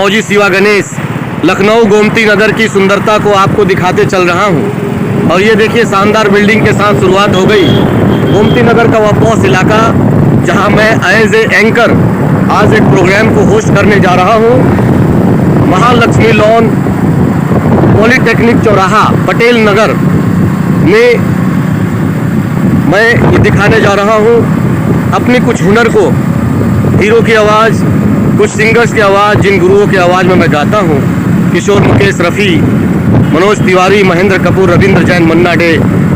फौजी शिवा गणेश लखनऊ गोमती नगर की सुंदरता को आपको दिखाते चल रहा हूं। और ये देखिए शानदार बिल्डिंग के साथ शुरुआत हो गई गोमती नगर का वह पॉश इलाका जहां मैं एज ए एंकर आज एक प्रोग्राम को होस्ट करने जा रहा हूं। महालक्ष्मी लॉन पॉलिटेक्निक चौराहा पटेल नगर में मैं ये दिखाने जा रहा हूं अपनी कुछ हुनर को। हीरो की आवाज़, कुछ सिंगर्स की आवाज़, जिन गुरुओं की आवाज़ में मैं गाता हूँ, किशोर मुकेश, रफ़ी, मनोज तिवारी, महेंद्र कपूर, रविंद्र जैन, मन्ना डे,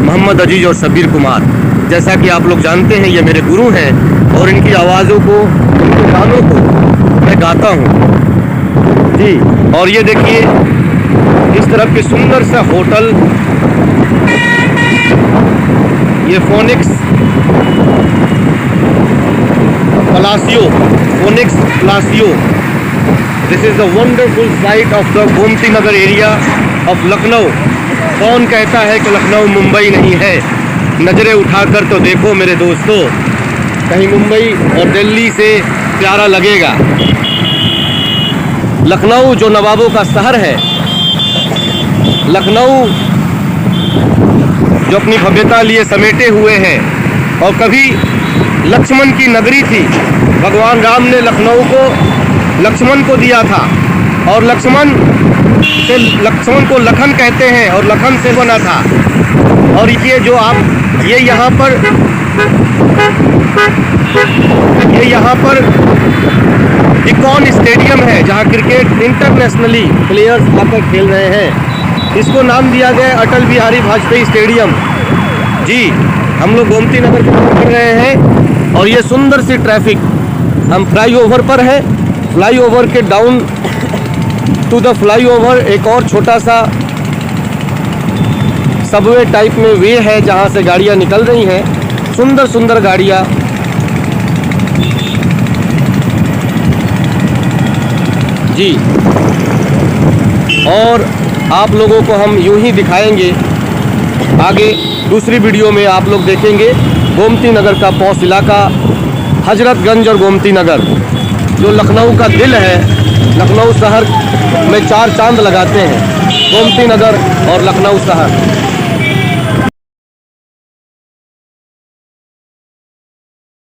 मोहम्मद अजीज और शब्बीर कुमार। जैसा कि आप लोग जानते हैं ये मेरे गुरु हैं और इनकी आवाज़ों को, इनके गानों को मैं गाता हूँ जी। और ये देखिए इस तरफ के सुंदर सा होटल, ये phoenix Palacio. This is the wonderful sight of the Gomti Nagar area of Lucknow. कौन कहता है कि लखनऊ मुंबई नहीं है? नज़रें उठाकर तो देखो मेरे दोस्तों, कहीं मुंबई और दिल्ली से प्यारा लगेगा। लखनऊ जो नवाबों का शहर है, लखनऊ जो अपनी भव्यता लिए समेटे हुए हैं और कभी लक्ष्मण की नगरी थी। भगवान राम ने लखनऊ को लक्ष्मण को दिया था और लक्ष्मण को लखन कहते हैं और लखन से बना था। और ये जो आप ये यहाँ पर इकॉन स्टेडियम है जहाँ क्रिकेट इंटरनेशनली प्लेयर्स आकर खेल रहे हैं। इसको नाम दिया गया अटल बिहारी वाजपेयी स्टेडियम जी। हम लोग गोमती नगर कर रहे हैं और ये सुंदर सी ट्रैफिक, हम फ्लाईओवर पर हैं। फ्लाईओवर के डाउन टू द फ्लाईओवर एक और छोटा सा सबवे टाइप में वे है जहाँ से गाड़ियाँ निकल रही हैं, सुंदर सुंदर गाड़ियाँ जी। और आप लोगों को हम यूं ही दिखाएंगे आगे। दूसरी वीडियो में आप लोग देखेंगे गोमती नगर का पॉश इलाका, हजरतगंज और गोमती नगर जो लखनऊ का दिल है। लखनऊ शहर में चार चांद लगाते हैं गोमती नगर और लखनऊ शहर।